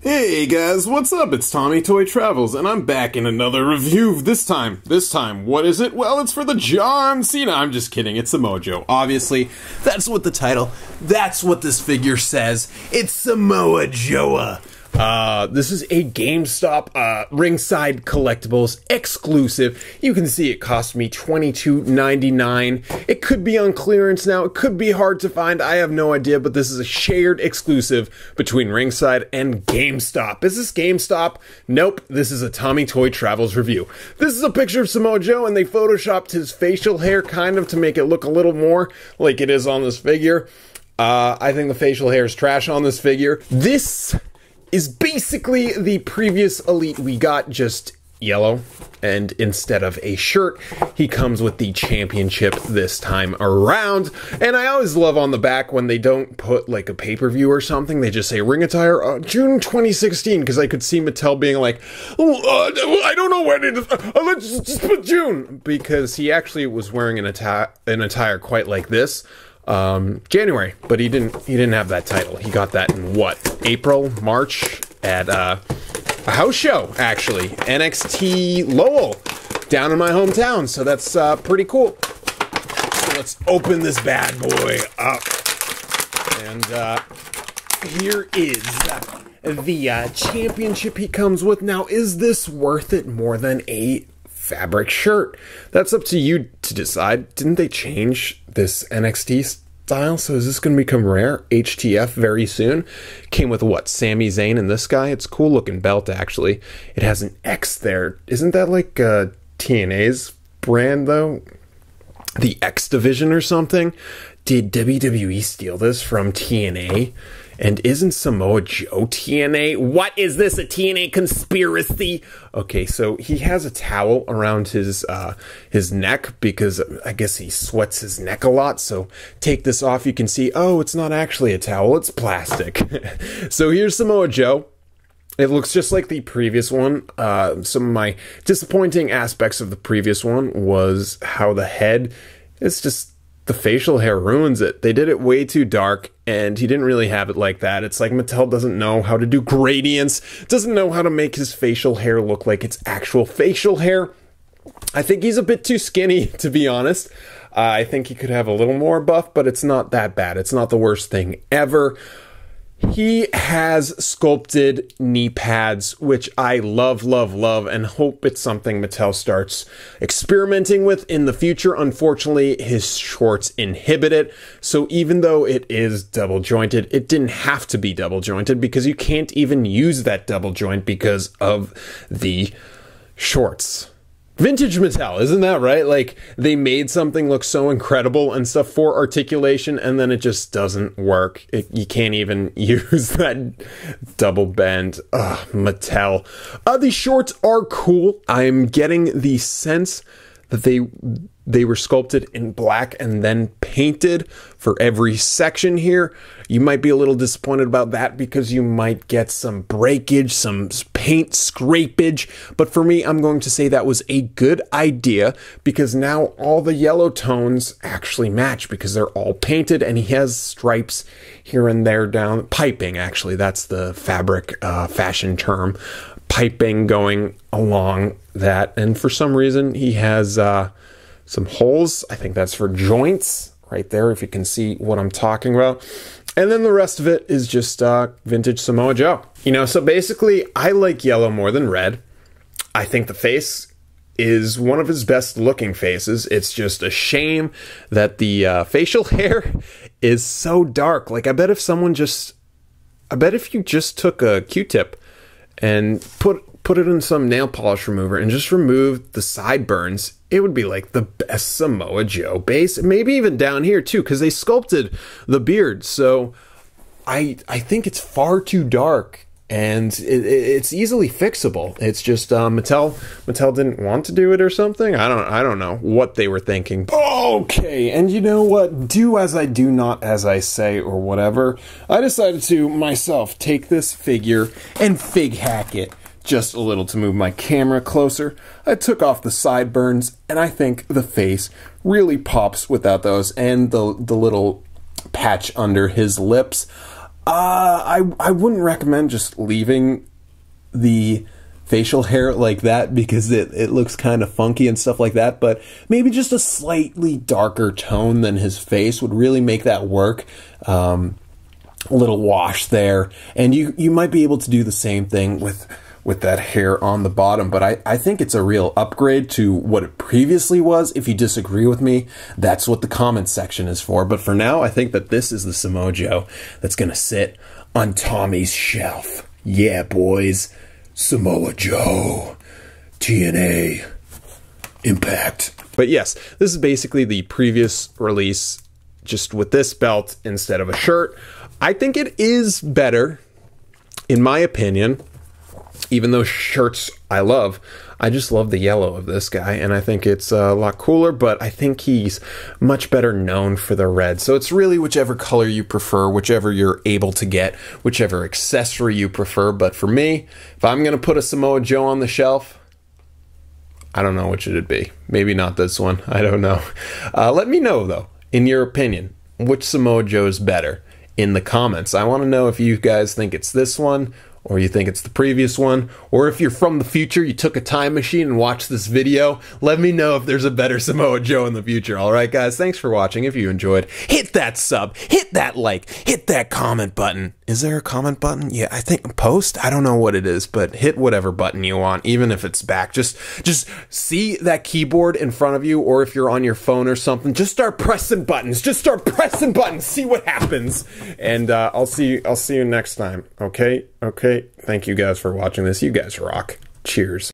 Hey guys, what's up? It's Tommy Toy Travels, and I'm back in another review. This time, what is it? Well, it's for the John Cena. I'm just kidding, it's Samoa Joe. Obviously, that's what the title, that's what this figure says. It's Samoa Joe. This is a GameStop Ringside Collectibles exclusive. You can see it cost me $22.99. It could be on clearance now. It could be hard to find. I have no idea, but this is a shared exclusive between Ringside and GameStop. Is this GameStop? Nope. This is a Tommy Toy Travels review. This is a picture of Samoa Joe, and they photoshopped his facial hair kind of to make it look a little more like it is on this figure. I think the facial hair is trash on this figure. This is basically the previous Elite we got, just yellow, and instead of a shirt, he comes with the championship this time around. And I always love on the back when they don't put like a pay-per-view or something, they just say Ring Attire June 2016, because I could see Mattel being like, I don't know when it is, let's just put June, because he actually was wearing an attire quite like this. January, but he didn't have that title. He got that in what, April, March, at a house show, actually, NXT Lowell, down in my hometown. So that's pretty cool. So let's open this bad boy up, and here is the championship he comes with. Now, is this worth it more than a fabric shirt? That's up to you to decide. Didn't they change this NXT style? So is this going to become rare? HTF very soon. Came with what? Sami Zayn and this guy. It's a cool looking belt, actually. It has an X there. Isn't that like TNA's brand, though? The X division or something? Did WWE steal this from TNA? And isn't Samoa Joe TNA? What is this, a TNA conspiracy? Okay, so he has a towel around his neck because I guess he sweats his neck a lot. So take this off, you can see, oh, it's not actually a towel, it's plastic. So here's Samoa Joe. It looks just like the previous one. Some of my disappointing aspects of the previous one was how the head is just, the facial hair ruins it. They did it way too dark, and he didn't really have it like that. It's like Mattel doesn't know how to do gradients, doesn't know how to make his facial hair look like it's actual facial hair. I think he's a bit too skinny, to be honest. I think he could have a little more buff, but it's not that bad. It's not the worst thing ever. He has sculpted knee pads, which I love, love, love, and hope it's something Mattel starts experimenting with in the future. Unfortunately, his shorts inhibit it. So even though it is double jointed, it didn't have to be double jointed because you can't even use that double joint because of the shorts. Vintage Mattel, isn't that right? Like, they made something look so incredible and stuff for articulation, and then it just doesn't work. You can't even use that double bend. Ugh, Mattel. These shorts are cool. I'm getting the sense that they were sculpted in black and then painted for every section here. You might be a little disappointed about that because you might get some breakage, some paint scrapage. But for me, I'm going to say that was a good idea because now all the yellow tones actually match because they're all painted, and he has stripes here and there down. Piping, actually, that's the fabric fashion term. Piping going along that. And for some reason, he has some holes. I think that's for joints right there, if you can see what I'm talking about. And then the rest of it is just vintage Samoa Joe. You know, so basically, I like yellow more than red. I think the face is one of his best looking faces. It's just a shame that the facial hair is so dark. Like, I bet if you just took a Q-tip and put it in some nail polish remover and just removed the sideburns, it would be like the best Samoa Joe base. Maybe even down here too, because they sculpted the beard. So I think it's far too dark, and it's easily fixable. It's just Mattel didn't want to do it or something. I don't know what they were thinking. Okay, and you know what? Do as I do, not as I say, or whatever. I decided to myself take this figure and fig hack it just a little to move my camera closer. I took off the sideburns, and I think the face really pops without those, and the little patch under his lips. I wouldn't recommend just leaving the facial hair like that because it looks kind of funky and stuff like that, but maybe just a slightly darker tone than his face would really make that work. A little wash there, and you might be able to do the same thing with that hair on the bottom, but I think it's a real upgrade to what it previously was. If you disagree with me, that's what the comments section is for. But for now, I think that this is the Samoa Joe that's going to sit on Tommy's shelf. Yeah, boys. Samoa Joe. TNA. Impact. But yes, this is basically the previous release, just with this belt instead of a shirt. I think it is better, in my opinion. Even though shirts I love, I just love the yellow of this guy, and I think it's a lot cooler, but I think he's much better known for the red. So it's really whichever color you prefer, whichever you're able to get, whichever accessory you prefer. But for me, if I'm going to put a Samoa Joe on the shelf, I don't know which it'd be. Maybe not this one. I don't know. Let me know, though, in your opinion, which Samoa Joe is better in the comments. I want to know if you guys think it's this one, or you think it's the previous one, or if you're from the future, you took a time machine and watched this video, let me know if there's a better Samoa Joe in the future. Alright guys, thanks for watching. If you enjoyed, hit that sub, hit that like, hit that comment button. Is there a comment button? Yeah, I think post? I don't know what it is, but hit whatever button you want, even if it's back. Just see that keyboard in front of you, or if you're on your phone or something, just start pressing buttons. Just start pressing buttons. See what happens. And I'll see you next time. Okay? Okay. Thank you guys for watching this. You guys rock. Cheers.